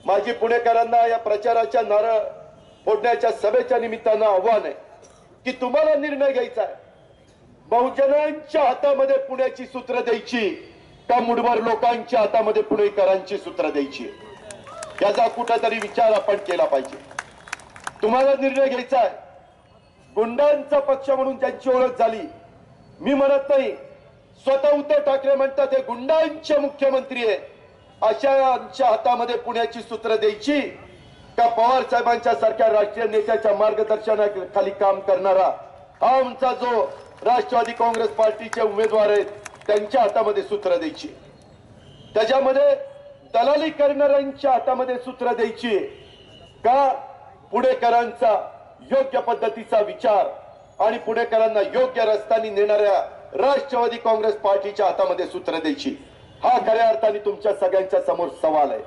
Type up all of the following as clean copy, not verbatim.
माझी पुणेकरांना या प्रचाराच्या नारळ फोडण्याच्या सभेच्या निमित्तानं आव्हान आहे की तुम्हाला निर्णय घ्यायचा आहे, बहुजनांच्या हातामध्ये पुण्याची सूत्र द्यायची का मुठभर लोकांच्या हातामध्ये पुणेकरांची सूत्र द्यायची, याचा कुठेतरी विचार आपण केला पाहिजे. तुम्हाला निर्णय घ्यायचा आहे. गुंडांचा पक्ष म्हणून ज्यांची ओळख झाली, मी म्हणत नाही, स्वतः उद्धव ठाकरे म्हणतात हे गुंडांचे मुख्यमंत्री आहे, अशांच्या हातामध्ये पुण्याची सूत्र द्यायची का पवार साहेबांच्या सारख्या राष्ट्रीय नेत्याच्या मार्गदर्शनाखाली काम करणारा हा आमचा जो राष्ट्रवादी काँग्रेस पार्टीचे उमेदवार आहेत त्यांच्या हातामध्ये सूत्र द्यायची, त्याच्यामध्ये दलाली करणाऱ्यांच्या हातामध्ये सूत्र द्यायची का पुणेकरांचा योग्य पद्धतीचा विचार आणि पुणेकरांना योग्य रस्त्याने नेणाऱ्या राष्ट्रवादी काँग्रेस पार्टीच्या हातामध्ये सूत्र द्यायची. हा खऱ्या अर्थाने तुमच्या सगळ्यांच्या समोर सवाल आहे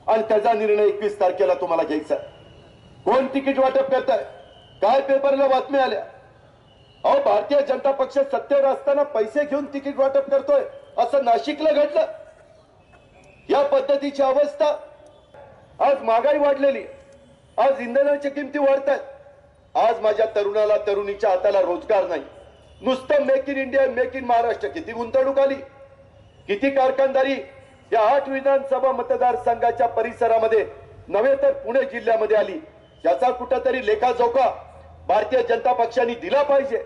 आणि त्याचा निर्णय 21 तारखेला तुम्हाला घ्यायचा आहे. कोण तिकीट वाटप करताय, काय पेपरला बातम्या आल्या, अहो भारतीय जनता पक्ष सत्तेवर असताना पैसे घेऊन तिकीट वाटप करतोय असं नाशिकला घडलं. या पद्धतीची अवस्था, आज महागाई वाढलेली, आज इंधनाच्या किमती वाढतात, आज माझ्या तरुणाला तरुणीच्या हाताला रोजगार नाही. नुसतं make in India, make in Maharashtra, किती गुंतवणूक आली, किती कारखानदारी या 8 विधानसभा मतदारसंघाच्या परिसरामध्ये नव्हे तर पुणे जिल्ह्यामध्ये आली, याचा कुठेतरी लेखाजोखा भारतीय जनता पक्षाने दिला पाहिजे.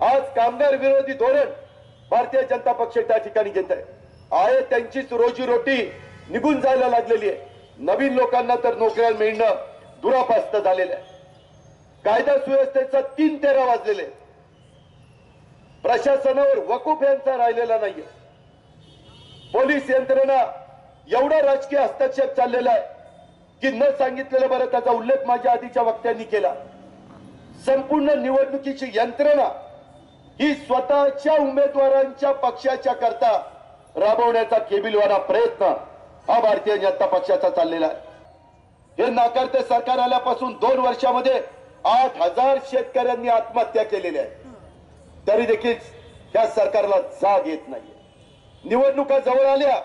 आज कामगार विरोधी धोरण भारतीय जनता पक्ष त्या ठिकाणी घेत आहे. त्यांचीच रोजीरोटी निघून जायला लागलेली आहे. नवीन लोकांना तर नोकऱ्या मिळणं दुरापास्त झालेलं आहे. कायदा सुव्यवस्थेचा 3 तेरा वाजलेले, प्रशासनावर वकूफ यांचा राहिलेला नाहीये. पोलीस यंत्रणा एवढा राजकीय हस्तक्षेप चाललेला आहे की न सांगितलेलं बरं, त्याचा उल्लेख माझ्या आधीच्या वक्त्यांनी केला. संपूर्ण निवडणुकीची यंत्रणा ही स्वतःच्या उमेदवारांच्या पक्षाच्या करता राबवण्याचा केबिलवाना प्रयत्न हा भारतीय जनता पक्षाचा चाललेला आहे. हे नाकारते सरकार आल्यापासून 2 वर्षामध्ये 8,000 शेतकऱ्यांनी आत्महत्या केलेल्या आहेत. तरी देखील या सरकारला जाग येत नाही. निवडणुका जवळ आल्या,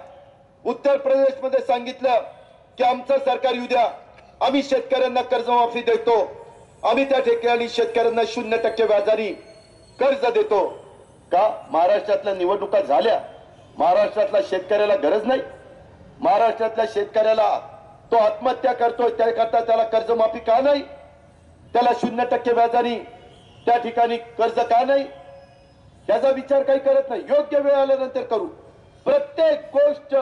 उत्तर प्रदेशमध्ये सांगितलं की आमचं सरकार येऊ द्या, आम्ही शेतकऱ्यांना कर्जमाफी देतो, आम्ही त्या ठिकाणी शेतकऱ्यांना 0% व्याजाने कर्ज देतो. का महाराष्ट्रातल्या निवडणुका झाल्या, महाराष्ट्रातल्या शेतकऱ्याला गरज नाही, महाराष्ट्रातल्या शेतकऱ्याला तो आत्महत्या करतोय त्याकरता त्याला कर्जमाफी का नाही, त्याला 0% व्याजाने त्या ठिकाणी कर्ज का नाही, याचा विचार काही करत नाही. योग्य वेळ आल्यानंतर करू. प्रत्येक गोष्ट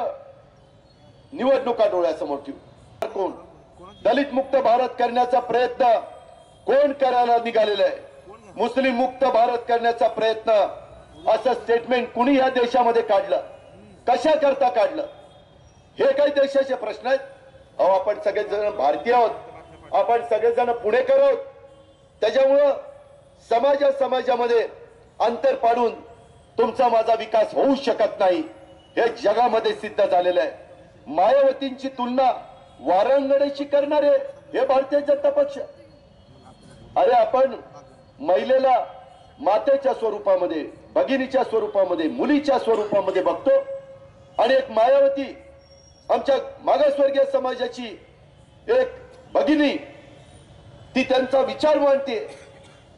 निवडणुका डोळ्यासमोर ठेवू. कोण दलित मुक्त भारत करण्याचा प्रयत्न कोण करायला निघालेला आहे, मुस्लिम मुक्त भारत करण्याचा प्रयत्न, असं स्टेटमेंट कुणी या देशामध्ये काढलं, कशा करता काढलं, हे काही देशाचे प्रश्न आहेत. अहो आपण सगळेजण भारतीय आहोत, आपण सगळेजण पुणेकर आहोत. त्याच्यामुळं समाजामध्ये अंतर पाडून तुमचा माझा विकास होऊ शकत नाही, हे जगामध्ये सिद्ध झालेलं आहे. मायावतींची तुलना वारांगणेशी करणारे हे भारतीय जनता पक्ष. अरे आपण महिलेला मातेच्या स्वरूपामध्ये, भगिनीच्या स्वरूपामध्ये, मुलीच्या स्वरूपामध्ये बघतो आणि एक मायावती आमच्या मागासवर्गीय समाजाची एक भगिनी, ती त्यांचा विचार मांडते,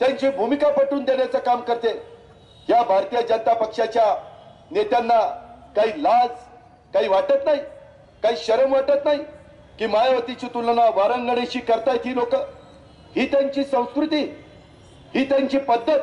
त्यांची भूमिका पटवून देण्याचं काम करते. या भारतीय जनता पक्षाच्या नेत्यांना काही लाज काही वाटत नाही, काही शरम वाटत नाही की मायावतीची तुलना वारांगणेशी करतायत ही लोक. ही त्यांची संस्कृती, ही त्यांची पद्धत